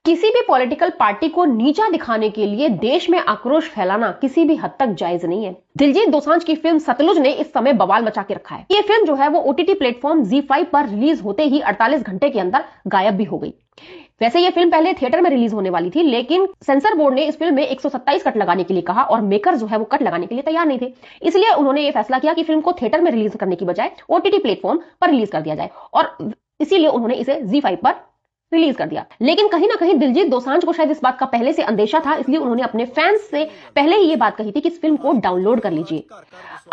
किसी भी political party को नीचा दिखाने के लिए देश में आक्रोश फैलाना किसी भी हद तक जायज नहीं है। दिलजीत दोसांझ की फिल्म सतलुज ने इस समय बवाल मचा के रखा है। ये फिल्म जो है वो ओटीटी प्लेटफॉर्म ZEE5 पर रिलीज होते ही 48 घंटे के अंदर गायब भी हो गई। वैसे ये फिल्म पहले थिएटर में रिलीज होने वाली थी, लेकिन सेंसर बोर्ड ने इस फिल्म में 127 कट लगाने के लिए कहा और मेकर जो है वो कट लगाने के लिए तैयार नहीं थे। इसलिए उन्होंने ये फैसला किया कि फिल्म को थिएटर में रिलीज करने की बजाय ओटीटी प्लेटफॉर्म पर रिलीज कर दिया जाए और इसीलिए उन्होंने इसे ZEE5 पर रिलीज कर दिया। लेकिन कहीं ना कहीं दिलजीत दोसांझ को शायद इस बात का पहले से अंदेशा था, इसलिए उन्होंने अपने फैंस से पहले ही ये बात कही थी कि इस फिल्म को डाउनलोड कर लीजिए।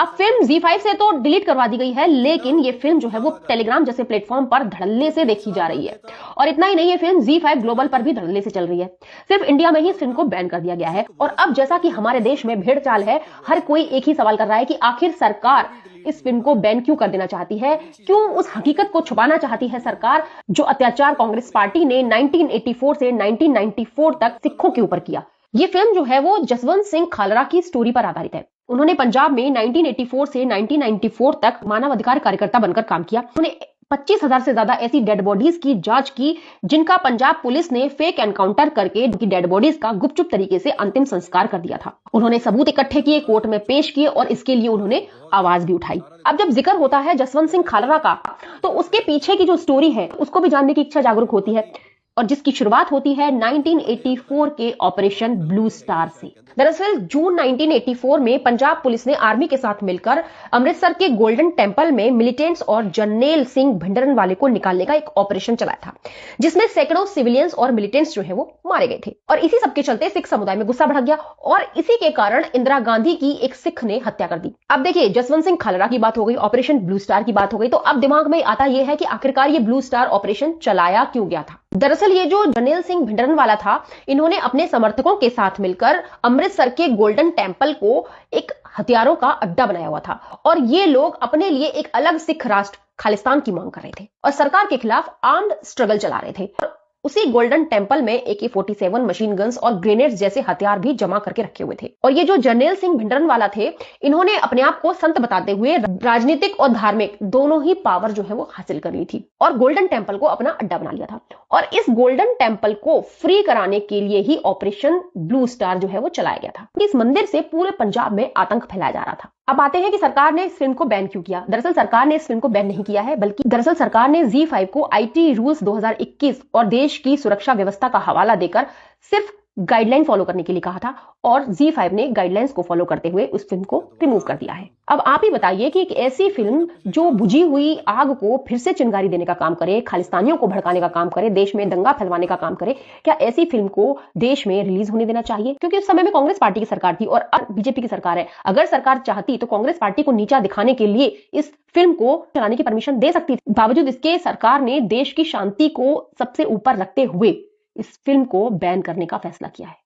अब फिल्म ZEE5 से तो डिलीट करवा दी गई है, लेकिन ये फिल्म जो है वो टेलीग्राम जैसे प्लेटफॉर्म पर धड़ल्ले से देखी जा रही है। और इतना ही नहीं, ये फिल्म ZEE5 ग्लोबल पर भी धड़ल्ले से चल रही है। सिर्फ इंडिया में ही इस फिल्म को बैन कर दिया गया है। और अब जैसा कि हमारे देश में भेड़ चाल है, हर कोई एक ही सवाल कर रहा है कि आखिर सरकार इस फिल्म को बैन क्यों कर देना चाहती है, क्यों उस हकीकत को छुपाना चाहती है सरकार जो अत्याचार कांग्रेस पार्टी ने 1984 से 1994 तक सिखों के ऊपर किया। ये फिल्म जो है वो जसवंत सिंह खालरा की स्टोरी पर आधारित है। उन्होंने पंजाब में 1984 से 1994 तक मानवाधिकार कार्यकर्ता बनकर काम किया। उन्होंने 25,000 से ज्यादा ऐसी डेड बॉडीज की जांच की जिनका पंजाब पुलिस ने फेक एनकाउंटर करके उनकी डेड बॉडीज का गुपचुप तरीके से अंतिम संस्कार कर दिया था। उन्होंने सबूत इकट्ठे किए, कोर्ट में पेश किए और इसके लिए उन्होंने आवाज भी उठाई। अब जब जिक्र होता है जसवंत सिंह खालरा का, तो उसके पीछे की जो स्टोरी है उसको भी जानने की इच्छा जागरूक होती है और जिसकी शुरुआत होती है 1984 के ऑपरेशन ब्लू स्टार से। दरअसल जून 1984 में पंजाब पुलिस ने आर्मी के साथ मिलकर अमृतसर के गोल्डन टेम्पल में मिलिटेंट्स और जरनैल सिंह भिंडरनवाले को निकालने का एक ऑपरेशन चलाया था, जिसमें सैकड़ों सिविलियंस और मिलिटेंट्स जो है वो मारे गए थे। और इसी सबके चलते सिख समुदाय में गुस्सा भड़क गया और इसी के कारण इंदिरा गांधी की एक सिख ने हत्या कर दी। अब देखिए, जसवंत सिंह खालरा की बात हो गई, ऑपरेशन ब्लू स्टार की बात हो गई, तो अब दिमाग में आता यह है कि आखिरकार ये ब्लू स्टार ऑपरेशन चलाया क्यों गया था। दरअसल ये जो जरनैल सिंह भिंडरनवाला था, इन्होंने अपने समर्थकों के साथ मिलकर अमृतसर के गोल्डन टेम्पल को एक हथियारों का अड्डा बनाया हुआ था और ये लोग अपने लिए एक अलग सिख राष्ट्र खालिस्तान की मांग कर रहे थे और सरकार के खिलाफ आर्म्ड स्ट्रगल चला रहे थे। उसी गोल्डन टेम्पल में AK-47 मशीन गन्स और ग्रेनेड्स जैसे हथियार भी जमा करके रखे हुए थे। और ये जो जरनैल सिंह भिंडरनवाला थे, इन्होंने अपने आप को संत बताते हुए राजनीतिक और धार्मिक दोनों ही पावर जो है वो हासिल कर ली थी और गोल्डन टेम्पल को अपना अड्डा बना लिया था। और इस गोल्डन टेम्पल को फ्री कराने के लिए ही ऑपरेशन ब्लू स्टार जो है वो चलाया गया था। इस मंदिर से पूरे पंजाब में आतंक फैलाया जा रहा था। अब आते हैं कि सरकार ने इस फिल्म को बैन क्यों किया। दरअसल सरकार ने इस फिल्म को बैन नहीं किया है, बल्कि दरअसल सरकार ने ZEE5 को IT रूल्स 2021 और देश की सुरक्षा व्यवस्था का हवाला देकर सिर्फ गाइडलाइन फॉलो करने के लिए कहा था और ZEE5 ने गाइडलाइंस को फॉलो करते हुए उस फिल्म को रिमूव कर दिया है। अब आप ही बताइए कि एक ऐसी फिल्म जो बुझी हुई आग को फिर से चिंगारी देने का काम करे, खालिस्तानियों को भड़काने का काम करे, देश में दंगा फैलवाने का काम करे, क्या ऐसी फिल्म को देश में रिलीज होने देना चाहिए? क्योंकि उस समय में कांग्रेस पार्टी की सरकार थी और अब बीजेपी की सरकार है। अगर सरकार चाहती तो कांग्रेस पार्टी को नीचा दिखाने के लिए इस फिल्म को चलाने की परमिशन दे सकती थी। बावजूद इसके सरकार ने देश की शांति को सबसे ऊपर रखते हुए इस फिल्म को बैन करने का फैसला किया है।